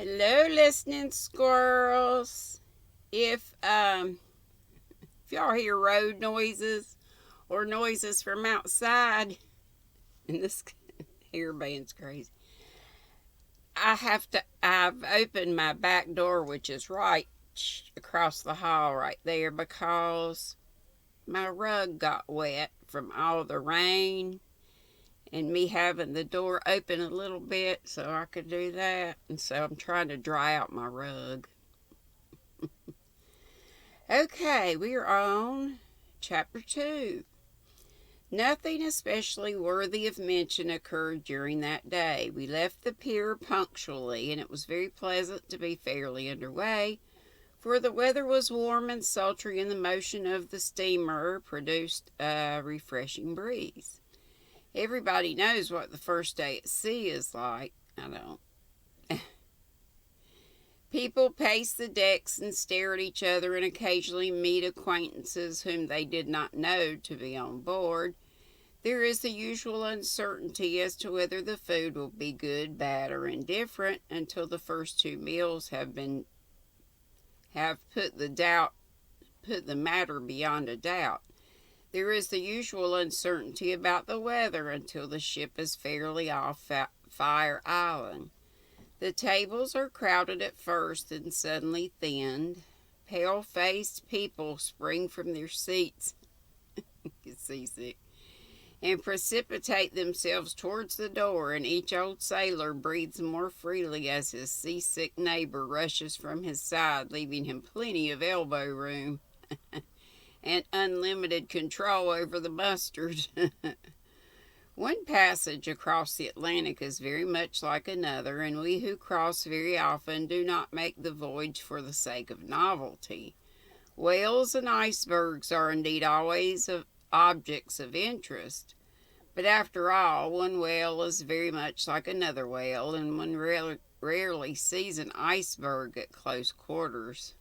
Hello, listening squirrels. If y'all hear road noises or noises from outside, and this hairband's crazy, I've opened my back door, which is right across the hall right there, because my rug got wet from all the rain and me having the door open a little bit so I could do that. And so I'm trying to dry out my rug. Okay, we are on chapter 2. Nothing especially worthy of mention occurred during that day. We left the pier punctually, and it was very pleasant to be fairly underway, for the weather was warm and sultry, and the motion of the steamer produced a refreshing breeze. Everybody knows what the first day at sea is like. I don't. People pace the decks and stare at each other and occasionally meet acquaintances whom they did not know to be on board. There is the usual uncertainty as to whether the food will be good, bad, or indifferent until the first two meals have put the matter beyond a doubt. There is the usual uncertainty about the weather until the ship is fairly off Fire Island. The tables are crowded at first and suddenly thinned. Pale-faced people spring from their seats get seasick, and precipitate themselves towards the door, and each old sailor breathes more freely as his seasick neighbor rushes from his side, leaving him plenty of elbow room and unlimited control over the mustard. One passage across the Atlantic is very much like another, and we who cross very often do not make the voyage for the sake of novelty. Whales and icebergs are indeed always objects of interest, but after all, one whale is very much like another whale, and one rarely sees an iceberg at close quarters.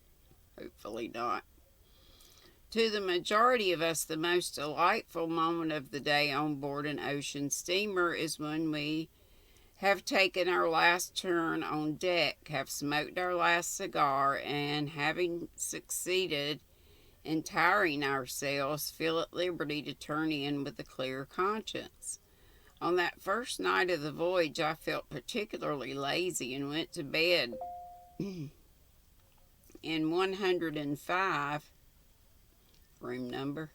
Hopefully not. To the majority of us, the most delightful moment of the day on board an ocean steamer is when we have taken our last turn on deck, have smoked our last cigar, and having succeeded in tiring ourselves, feel at liberty to turn in with a clear conscience. On that first night of the voyage, I felt particularly lazy and went to bed in 105 room number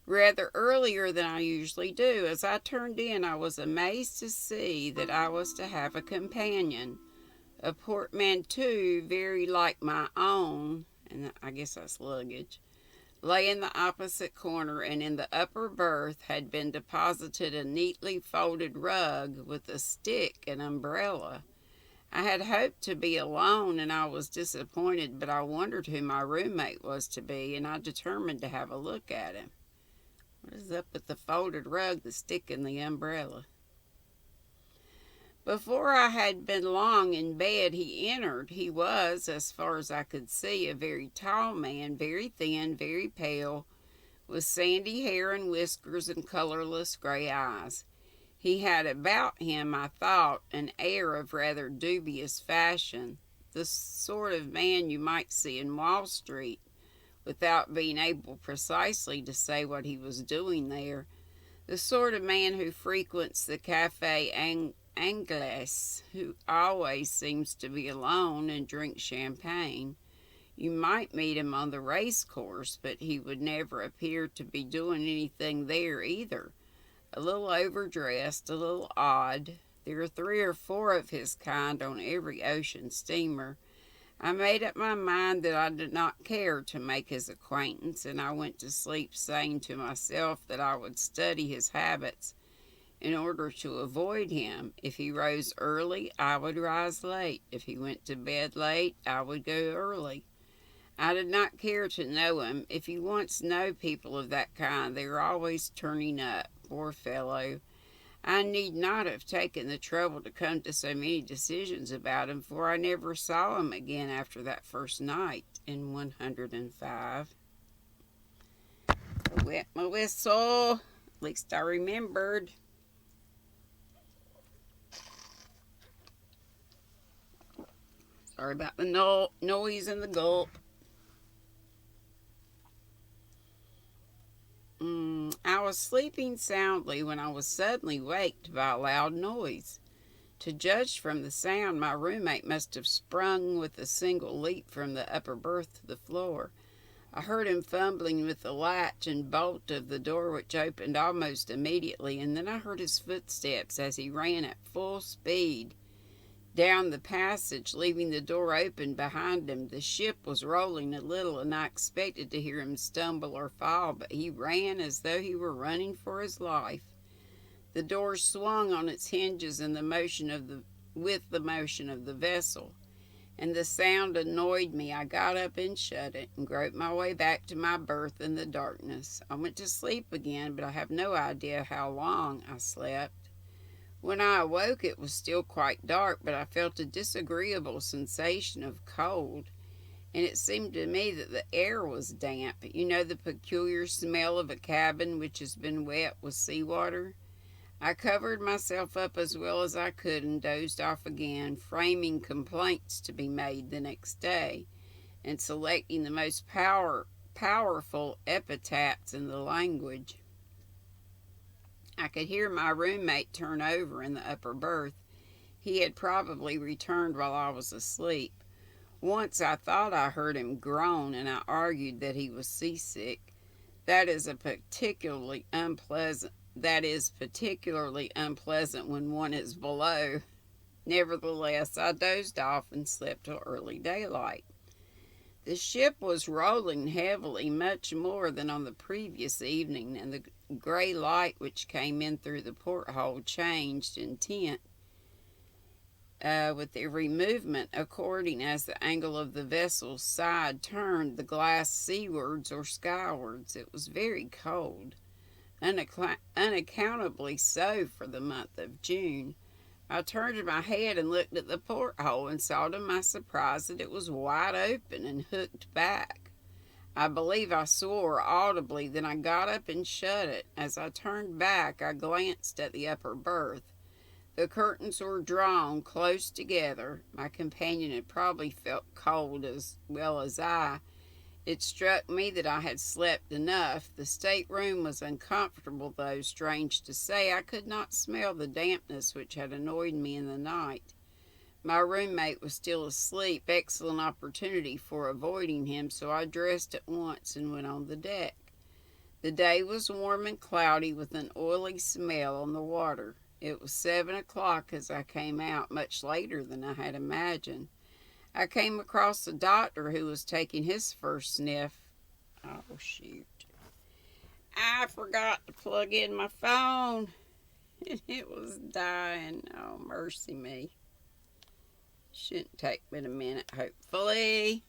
rather earlier than I usually do. As I turned in, I was amazed to see that I was to have a companion, a portmanteau very like my own, and I guess that's luggage, lay in the opposite corner, and in the upper berth had been deposited a neatly folded rug with a stick and umbrella. I had hoped to be alone, and I was disappointed, but I wondered who my roommate was to be, and I determined to have a look at him. What is up with the folded rug, the stick, and the umbrella? Before I had been long in bed, he entered. He was, as far as I could see, a very tall man, very thin, very pale, with sandy hair and whiskers and colorless gray eyes. He had about him, I thought, an air of rather dubious fashion, the sort of man you might see in Wall Street, without being able precisely to say what he was doing there, the sort of man who frequents the Café Anglais, who always seems to be alone and drinks champagne. You might meet him on the race course, but he would never appear to be doing anything there either. A little overdressed, a little odd. There are 3 or 4 of his kind on every ocean steamer. I made up my mind that I did not care to make his acquaintance, and I went to sleep saying to myself that I would study his habits in order to avoid him. If he rose early, I would rise late. If he went to bed late, I would go early. I did not care to know him. If you once know people of that kind, they are always turning up. Poor fellow. I need not have taken the trouble to come to so many decisions about him, for I never saw him again after that first night in 105. I wet my whistle. At least I remembered. Sorry about the noise and the gulp. I was sleeping soundly when I was suddenly waked by a loud noise. To judge from the sound, my roommate must have sprung with a single leap from the upper berth to the floor. I heard him fumbling with the latch and bolt of the door, which opened almost immediately, and then I heard his footsteps as he ran at full speed down the passage, leaving the door open behind him. The ship was rolling a little, and I expected to hear him stumble or fall, but he ran as though he were running for his life. The door swung on its hinges with the motion of the vessel, and the sound annoyed me. I got up and shut it, and groped my way back to my berth in the darkness. I went to sleep again, but I have no idea how long I slept. When I awoke, it was still quite dark, but I felt a disagreeable sensation of cold, and it seemed to me that the air was damp. You know, the peculiar smell of a cabin which has been wet with seawater? I covered myself up as well as I could and dozed off again, framing complaints to be made the next day, and selecting the most powerful epithets in the language. I could hear my roommate turn over in the upper berth. He had probably returned while I was asleep. Once I thought I heard him groan, and I argued that he was seasick. That is particularly unpleasant when one is below. Nevertheless, I dozed off and slept till early daylight. The ship was rolling heavily, much more than on the previous evening, and the gray light which came in through the porthole changed in tint with every movement, according as the angle of the vessel's side turned the glass seawards or skywards. It was very cold, unaccountably so for the month of June. I turned my head and looked at the porthole, and saw to my surprise that it was wide open and hooked back. I believe I swore audibly. Then I got up and shut it. As I turned back, I glanced at the upper berth. The curtains were drawn close together. My companion had probably felt cold as well as I. It struck me that I had slept enough. The stateroom was uncomfortable, though, strange to say, I could not smell the dampness which had annoyed me in the night. My roommate was still asleep, excellent opportunity for avoiding him, so I dressed at once and went on the deck. The day was warm and cloudy, with an oily smell on the water. It was 7 o'clock as I came out, much later than I had imagined. I came across the doctor, who was taking his first sniff. Oh, shoot. I forgot to plug in my phone. It was dying. Oh, mercy me. Shouldn't take but a minute, hopefully.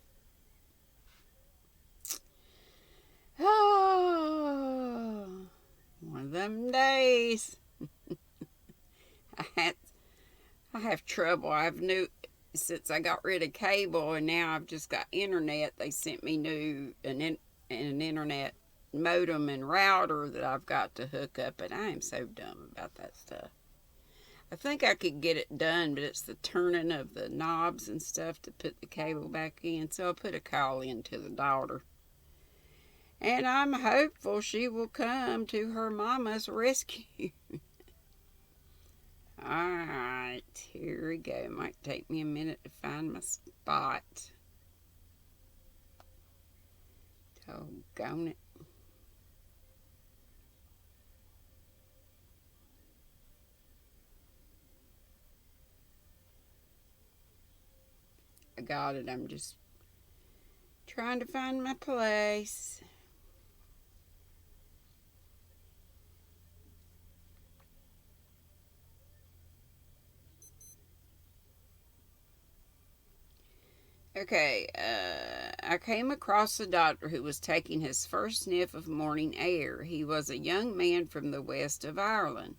Oh, one of them days. I have trouble. Since I got rid of cable and now I've just got internet. They sent me an internet modem and router that I've got to hook up, and I am so dumb about that stuff. I think I could get it done, but it's the turning of the knobs and stuff to put the cable back in. So I put a call in to the daughter, and I'm hopeful she will come to her mama's rescue. Alright, here we go. It might take me a minute to find my spot. Doggone it. I got it. I'm just trying to find my place. Okay, I came across the doctor, who was taking his first sniff of morning air. He was a young man from the west of Ireland,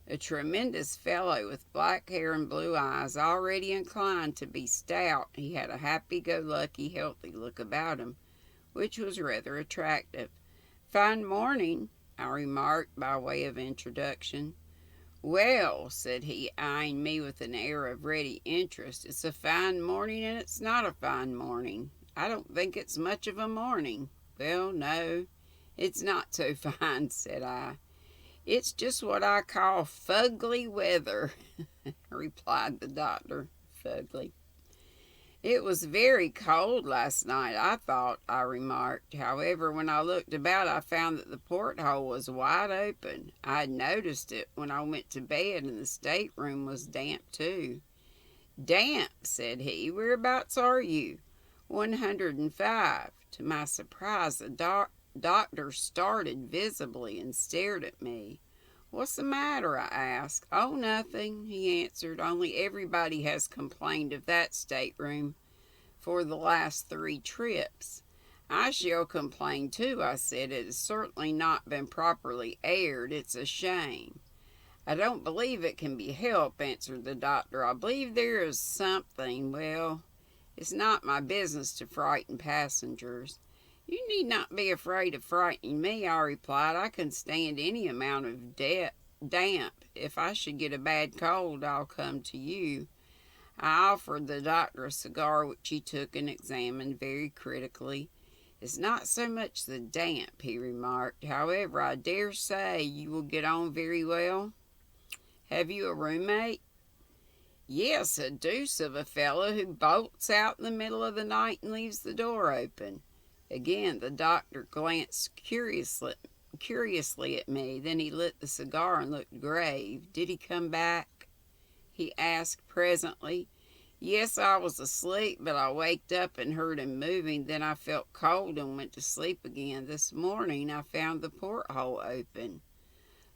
a tremendous fellow with black hair and blue eyes, already inclined to be stout. He had a happy-go-lucky, healthy look about him, which was rather attractive. "Fine morning," I remarked by way of introduction. "Well," said he, eyeing me with an air of ready interest, "it's a fine morning and it's not a fine morning. I don't think it's much of a morning." "Well, no, it's not so fine," said I. "It's just what I call fugly weather," replied the doctor. Fugly. "It was very cold last night, I thought," I remarked. "However, when I looked about, I found that the porthole was wide open. I had noticed it when I went to bed, and the stateroom was damp too." "Damp," said he. "Whereabouts are you?" 105. To my surprise, the doctor started visibly and stared at me. "What's the matter?" I asked. "Oh, nothing," he answered. "Only everybody has complained of that stateroom for the last 3 trips." "I shall complain too," I said. "It has certainly not been properly aired. It's a shame." "I don't believe it can be helped," answered the doctor. "I believe there is something, well, it's not my business to frighten passengers." "You need not be afraid of frightening me," I replied. "I can stand any amount of damp. If I should get a bad cold, I'll come to you." I offered the doctor a cigar, which he took and examined very critically. "It's not so much the damp," he remarked. "However, I dare say you will get on very well. Have you a roommate?" "Yes, a deuce of a fellow who bolts out in the middle of the night and leaves the door open." Again the doctor glanced curiously at me. Then he lit the cigar and looked grave. "Did he come back?" he asked presently. "Yes, I was asleep, but I waked up and heard him moving. Then I felt cold and went to sleep again. This morning I found the porthole open."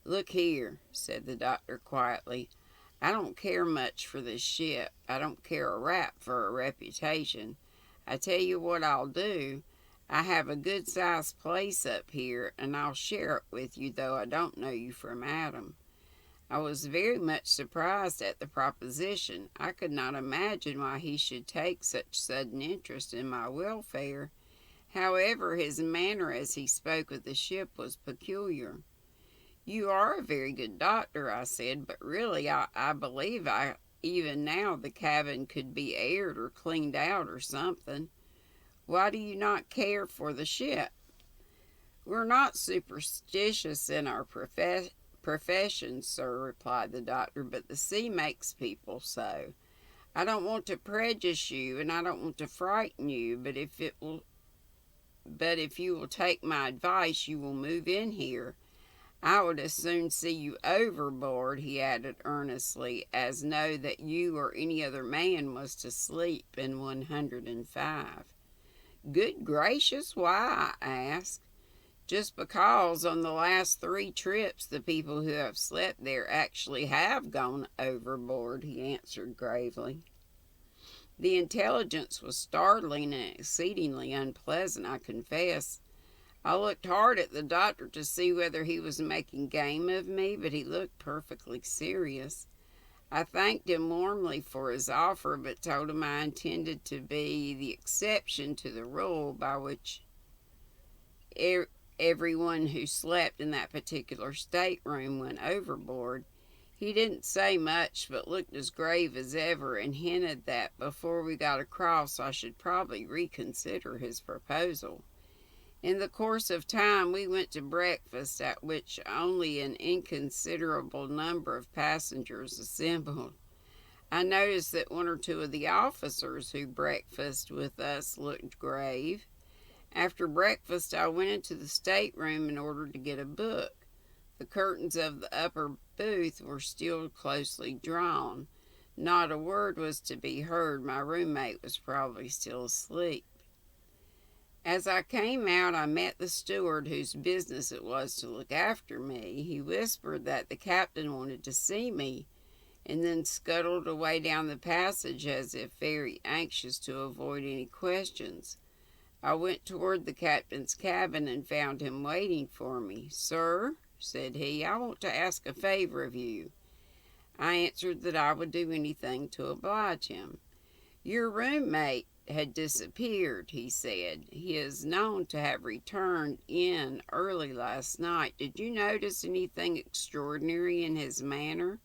"Look here," said the doctor quietly. "I don't care much for this ship. I don't care a rap for a reputation. I tell you what I'll do. I have a good-sized place up here, and I'll share it with you, though I don't know you from Adam." I was very much surprised at the proposition. I could not imagine why he should take such sudden interest in my welfare. However, his manner as he spoke of the ship was peculiar. "You are a very good doctor," I said, "but really I believe even now the cabin could be aired or cleaned out or something. Why do you not care for the ship?" "We're not superstitious in our profession, sir," replied the doctor, "but the sea makes people so. I don't want to prejudice you, and I don't want to frighten you, but if you will take my advice, you will move in here. I would as soon see you overboard," he added earnestly, "as know that you or any other man was to sleep in 105. "Good gracious, why?" I asked. "Just because on the last 3 trips the people who have slept there actually have gone overboard," he answered gravely. The intelligence was startling and exceedingly unpleasant, I confess. I looked hard at the doctor to see whether he was making game of me, but he looked perfectly serious. I thanked him warmly for his offer, but told him I intended to be the exception to the rule by which everyone who slept in that particular stateroom went overboard. He didn't say much, but looked as grave as ever, and hinted that before we got across I should probably reconsider his proposal. In the course of time we went to breakfast, at which only an inconsiderable number of passengers assembled. I noticed that 1 or 2 of the officers who breakfasted with us looked grave. After breakfast I went into the stateroom in order to get a book. The curtains of the upper booth were still closely drawn. Not a word was to be heard. My roommate was probably still asleep. As I came out, I met the steward whose business it was to look after me. He whispered that the captain wanted to see me, and then scuttled away down the passage as if very anxious to avoid any questions. I went toward the captain's cabin and found him waiting for me. "Sir," said he, "I want to ask a favor of you." I answered that I would do anything to oblige him. Your roommate had disappeared, he said. He is known to have returned in early last night. Did you notice anything extraordinary in his manner?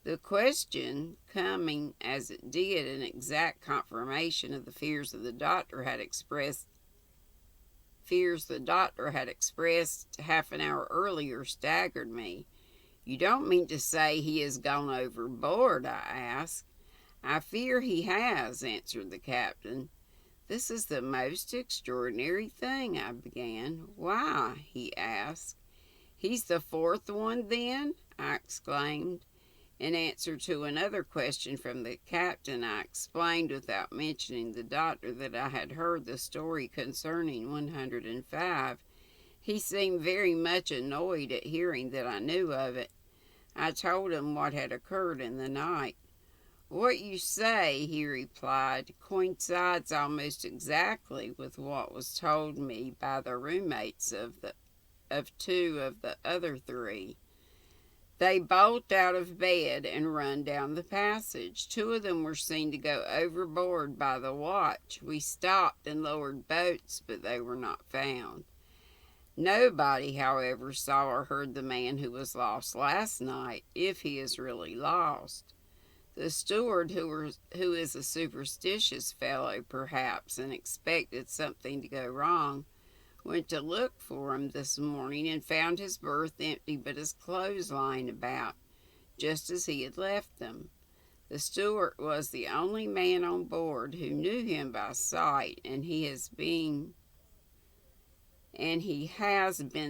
The question, coming as it did in exact confirmation of the fears the doctor had expressed half an hour earlier, staggered me. You don't mean to say he has gone overboard, I asked. I fear he has, answered the captain. This is the most extraordinary thing, I began. Why? He asked. He's the fourth one, then? I exclaimed. In answer to another question from the captain, I explained without mentioning the doctor that I had heard the story concerning 105. He seemed very much annoyed at hearing that I knew of it. I told him what had occurred in the night. What you say, he replied, coincides almost exactly with what was told me by the roommates of two of the other three. They bolt out of bed and run down the passage. Two of them were seen to go overboard by the watch. We stopped and lowered boats, but they were not found. Nobody, however, saw or heard the man who was lost last night, if he is really lost. The steward, who is a superstitious fellow perhaps, and expected something to go wrong, went to look for him this morning and found his berth empty but his clothes lying about, just as he had left them. The steward was the only man on board who knew him by sight, and he has been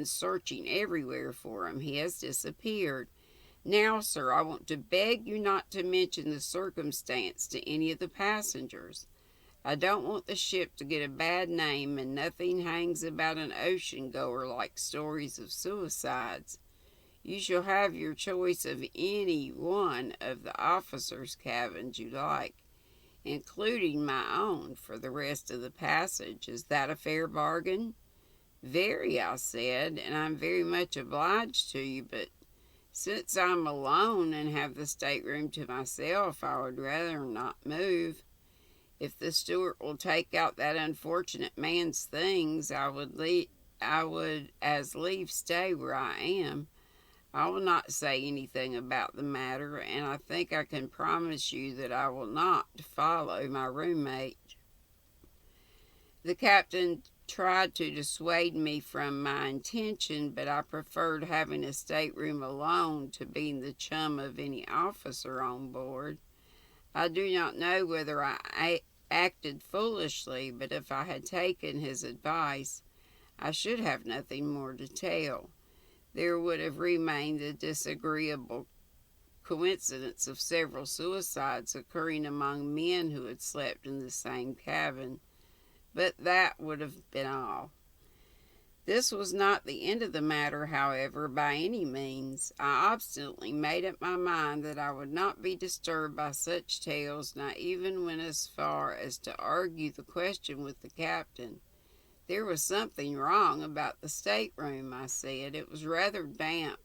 searching everywhere for him. He has disappeared. Now, sir, I want to beg you not to mention the circumstance to any of the passengers. I don't want the ship to get a bad name, and nothing hangs about an ocean goer like stories of suicides. You shall have your choice of any one of the officers' cabins you like, including my own, for the rest of the passage. Is that a fair bargain? Very, I said, and I'm very much obliged to you, but since I'm alone and have the stateroom to myself, I would rather not move. If the steward will take out that unfortunate man's things, I would as lief stay where I am. I will not say anything about the matter, and I think I can promise you that I will not follow my roommate. The captain tried to dissuade me from my intention, but I preferred having a stateroom alone to being the chum of any officer on board. I do not know whether I acted foolishly, but if I had taken his advice, I should have nothing more to tell. There would have remained the disagreeable coincidence of several suicides occurring among men who had slept in the same cabin, but that would have been all. This was not the end of the matter, however, by any means. I obstinately made up my mind that I would not be disturbed by such tales, and I even went as far as to argue the question with the captain. There was something wrong about the stateroom, I said. It was rather damp.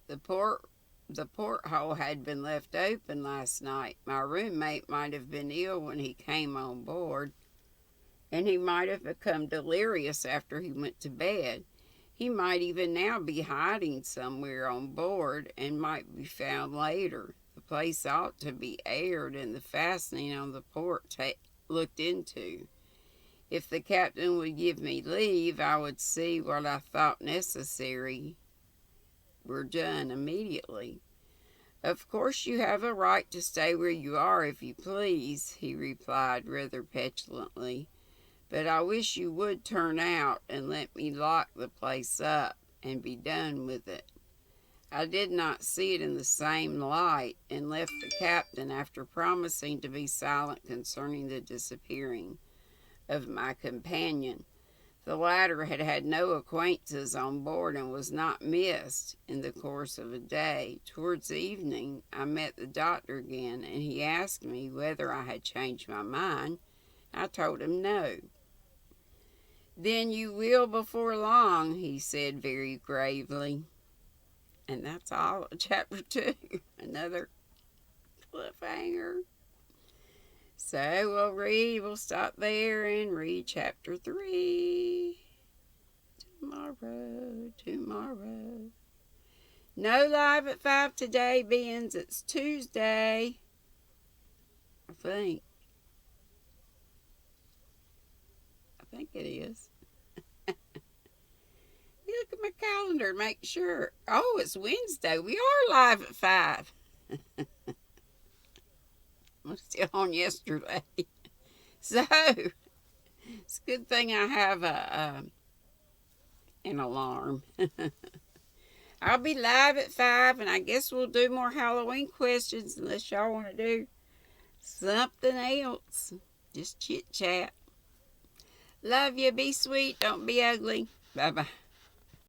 The porthole had been left open last night. My roommate might have been ill when he came on board, and he might have become delirious after he went to bed. He might even now be hiding somewhere on board and might be found later. The place ought to be aired and the fastening on the port looked into. If the captain would give me leave, I would see what I thought necessary were done immediately. Of course you have a right to stay where you are if you please, he replied rather petulantly. But I wish you would turn out and let me lock the place up and be done with it. I did not see it in the same light and left the captain after promising to be silent concerning the disappearing of my companion. The latter had had no acquaintances on board and was not missed in the course of a day. Towards evening I met the doctor again, and he asked me whether I had changed my mind. I told him no. Then you will before long, he said very gravely. And that's all of chapter 2. Another cliffhanger. So we'll stop there and read chapter 3 tomorrow. No live at 5 today, beans. It's Tuesday. I think it is. Look at my calendar, make sure. Oh, it's Wednesday. We are live at 5. I'm still on yesterday. So, it's a good thing I have an alarm. I'll be live at 5, and I guess we'll do more Halloween questions unless y'all want to do something else. Just chit chat. Love you. Be sweet. Don't be ugly. Bye-bye.